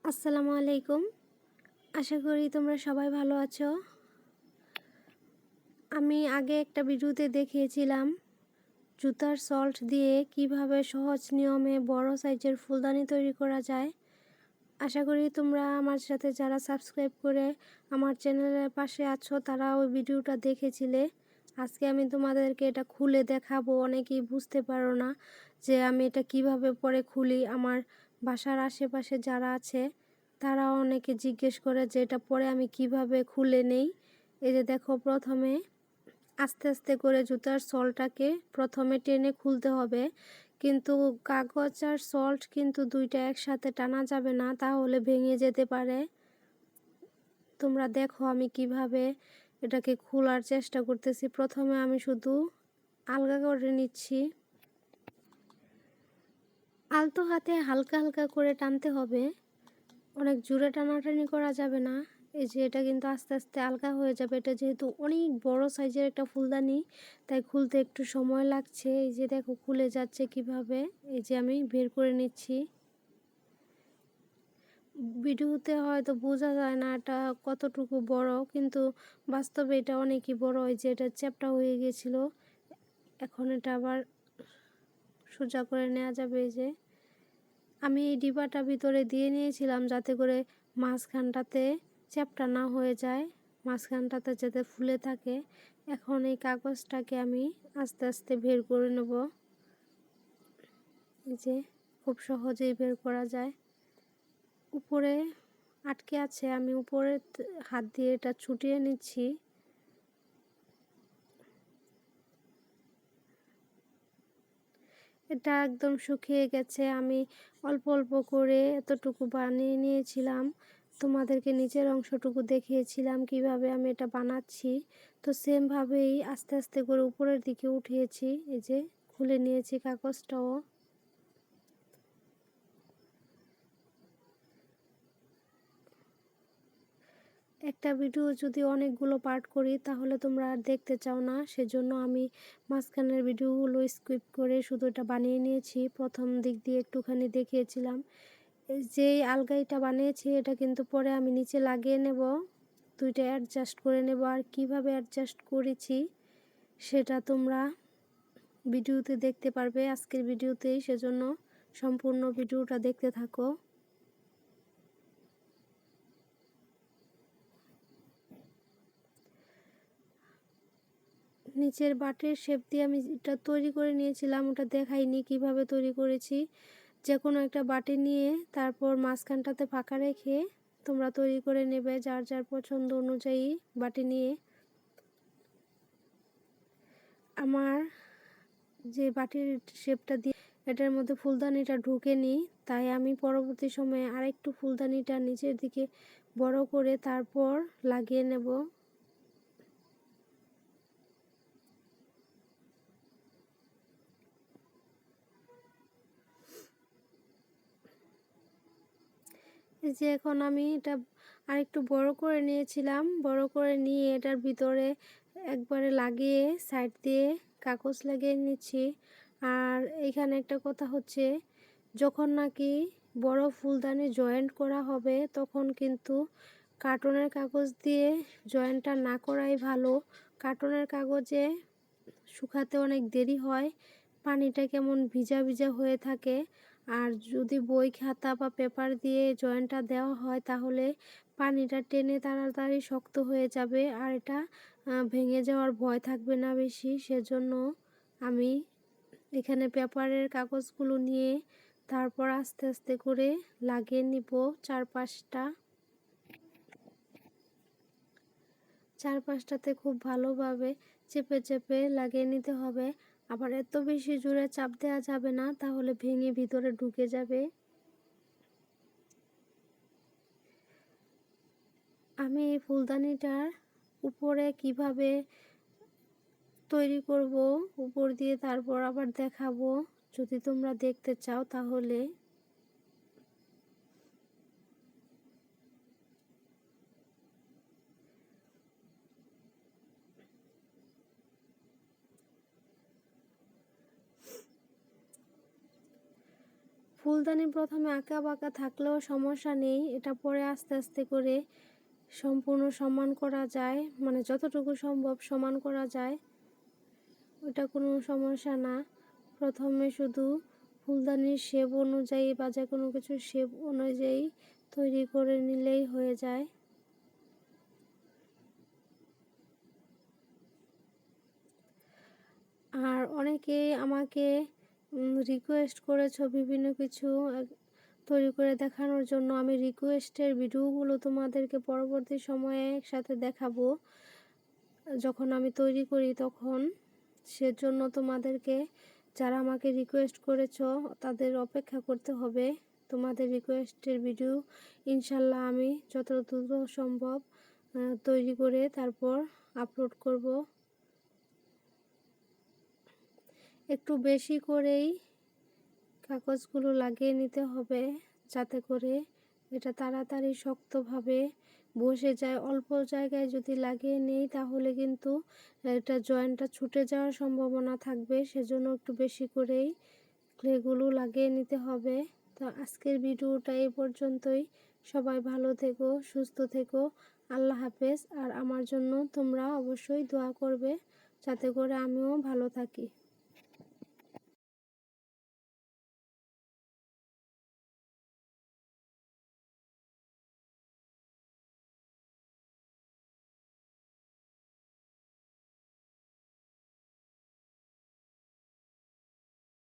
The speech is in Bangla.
আসসালামু আলাইকুম। আশা করি তোমরা সবাই ভালো আছো। আমি আগে একটা ভিডিওতে দেখিয়েছিলাম জুতার সল্ট দিয়ে কিভাবে সহজ নিয়মে বড় সাইজের ফুলদানি তৈরি করা যায়। আশা করি তোমরা আমার সাথে যারা সাবস্ক্রাইব করে আমার চ্যানেলের পাশে আছো তারা ওই ভিডিওটা দেখেছিলে। আজকে আমি তোমাদেরকে এটা খুলে দেখাবো। অনেকেই বুঝতে পারো না যে আমি এটা কিভাবে পরে খুলি। আমার বাসার আশেপাশে যারা আছে তারা অনেকে জিজ্ঞেস করে যে এটা পরে আমি কিভাবে খুলে নেই। এই যে দেখো, প্রথমে আস্তে আস্তে করে জুতার সলটাকে প্রথমে টেনে খুলতে হবে, কিন্তু কাগজ আর সল্ট কিন্তু দুইটা একসাথে টানা যাবে না, তাহলে ভেঙে যেতে পারে। তোমরা দেখো আমি কিভাবে এটাকে খোলার চেষ্টা করতেছি। প্রথমে আমি শুধু আলগা করে নিচ্ছি। আলতো হাতে হালকা হালকা করে টানতে হবে, অনেক জোরে টানাটানি করা যাবে না। এই যে এটা কিন্তু আস্তে আস্তে আলগা হয়ে যাবে। এটা যেহেতু অনেক বড় সাইজের একটা ফুলদানি, তাই খুলতে একটু সময় লাগছে। এই যে দেখো খুলে যাচ্ছে কিভাবে। এই যে আমি বের করে নিচ্ছি। ভিডিওতে হয়তো বোঝা যায় না এটা কতটুকু বড়, কিন্তু বাস্তবে এটা অনেকই বড়। এই যে এটা চ্যাপ্টা হয়ে গেছিল, এখন এটা আবার সোজা করে নেওয়া যাবে। এই যে আমি এই ডিবাটা ভিতরে দিয়ে নিয়েছিলাম যাতে করে মাঝখানটাতে চ্যাপ্টা না হয়ে যায়, মাঝখানটাতে যাতে ফুলে থাকে। এখন এই কাগজটাকে আমি আস্তে আস্তে বের করে নেব। এই যে খুব সহজেই বের করা যায়। উপরে আটকে আছে, আমি উপরে হাত দিয়ে এটা ছুটিয়ে নিচ্ছি। এটা একদম শুকিয়ে গেছে। আমি অল্প অল্প করে এতটুকু বানিয়ে নিয়েছিলাম, তোমাদেরকে নিচের অংশটুকু দেখিয়েছিলাম কিভাবে আমি এটা বানাচ্ছি। তো সেমভাবেই আস্তে আস্তে করে উপরের দিকে উঠিয়েছি। এই যে খুলে নিয়েছি কাগজটাও। একটা ভিডিও যদি অনেকগুলো পার্ট করি তাহলে তোমরা আর দেখতে চাও না, সেজন্য আমি মাঝখানের ভিডিওগুলো স্কিপ করে শুধু এটা বানিয়ে নিয়েছি। প্রথম দিক দিয়ে একটুখানি দেখিয়েছিলাম। যেই আলগাইটা বানিয়েছি এটা কিন্তু পরে আমি নিচে লাগিয়ে নেব, দুইটা অ্যাডজাস্ট করে নেব। আর কিভাবে অ্যাডজাস্ট করেছি সেটা তোমরা ভিডিওতে দেখতে পারবে আজকের ভিডিওতেই, সেজন্য সম্পূর্ণ ভিডিওটা দেখতে থাকো। নিচের বাটির শেপ দিয়ে আমি এটা তৈরি করে নিয়েছিলাম, ওটা দেখাইনি কিভাবে তৈরি করেছি। যে কোনো একটা বাটি নিয়ে তারপর মাঝখানটাতে ফাঁকা রেখে তোমরা তৈরি করে নেবে যার যার পছন্দ অনুযায়ী বাটি নিয়ে। আমার যে বাটির শেপটা দিয়ে এটার মধ্যে ফুলদানিটা ঢুকে নিই, তাই আমি পরবর্তী সময়ে আরেকটু ফুলদানিটা নিচের দিকে বড় করে তারপর লাগিয়ে নেব। এই যে এখন আমি এটা আরেকটু বড় করে নিয়েছিলাম, বড় করে নিয়ে এটার ভিতরে একবারে লাগিয়ে সাইড দিয়ে কাগজ লাগিয়ে নিচ্ছি। আর এখানে একটা কথা হচ্ছে, যখন নাকি বড় ফুলদানি জয়েন্ট করা হবে তখন কিন্তু কার্টনের কাগজ দিয়ে জয়েন্টটা না করাই ভালো। কার্টনের কাগজে শুকাতে অনেক দেরি হয়, পানিটা কেমন ভিজা ভিজা হয়ে থাকে। আর যদি বই খাতা বা পেপার দিয়ে জয়েন্টটা দেওয়া হয় তাহলে পানিটা টেনে তাড়াতাড়ি শক্ত হয়ে যাবে, আর এটা ভেঙে যাওয়ার ভয় থাকবে না বেশি। সেজন্য আমি এখানে পেপারের কাগজগুলো নিয়ে তারপর আস্তে আস্তে করে লাগিয়ে নিব চারপাশটাতে খুব ভালোভাবে চেপে চেপে লাগিয়ে নিতে হবে। আবার এত বেশি জোরে চাপ দেওয়া যাবে না, তাহলে ভেঙে ভিতরে ঢুকে যাবে। আমি এই ফুলদানিটার উপরে কিভাবে তৈরি করব উপর দিয়ে তারপর আবার দেখাবো, যদি তোমরা দেখতে চাও তাহলে। ফুলদানি প্রথমে আঁকা বাঁকা থাকলেও সমস্যা নেই, এটা পরে আস্তে আস্তে করে সম্পূর্ণ সমান করা যায়, মানে যতটুকু সম্ভব সমান করা যায়, ওটা কোনো সমস্যা না। প্রথমে শুধু ফুলদানির শেপ অনুযায়ী বা যে কোনো কিছুর শেপ অনুযায়ী তৈরি করে নিলেই হয়ে যায়। আর অনেকেই আমাকে রিকোয়েস্ট করেছো বিভিন্ন কিছু তৈরি করে দেখানোর জন্য। আমি রিকোয়েস্টের ভিডিওগুলো তোমাদেরকে পরবর্তী সময়ে একসাথে দেখাবো যখন আমি তৈরি করি তখন। সেজন্য তোমাদেরকে, যারা আমাকে রিকোয়েস্ট করেছো তাদের অপেক্ষা করতে হবে তোমাদের রিকোয়েস্টের ভিডিও। ইনশাল্লাহ আমি যত দ্রুত সম্ভব তৈরি করে তারপর আপলোড করব। একটু বেশি করেই কাগজগুলো লাগিয়ে নিতে হবে যাতে করে এটা তাড়াতাড়ি শক্তভাবে বসে যায়। অল্প জায়গায় যদি লাগিয়ে নেই তাহলে কিন্তু এটা জয়েন্টটা ছুটে যাওয়ার সম্ভাবনা থাকবে, সেজন্য একটু বেশি করেই ক্লেগুলো লাগিয়ে নিতে হবে। তো আজকের ভিডিওটা এই পর্যন্তই। সবাই ভালো থেকো, সুস্থ থেকো, আল্লাহ হাফেজ। আর আমার জন্য তোমরা অবশ্যই দোয়া করবে যাতে করে আমিও ভালো থাকি।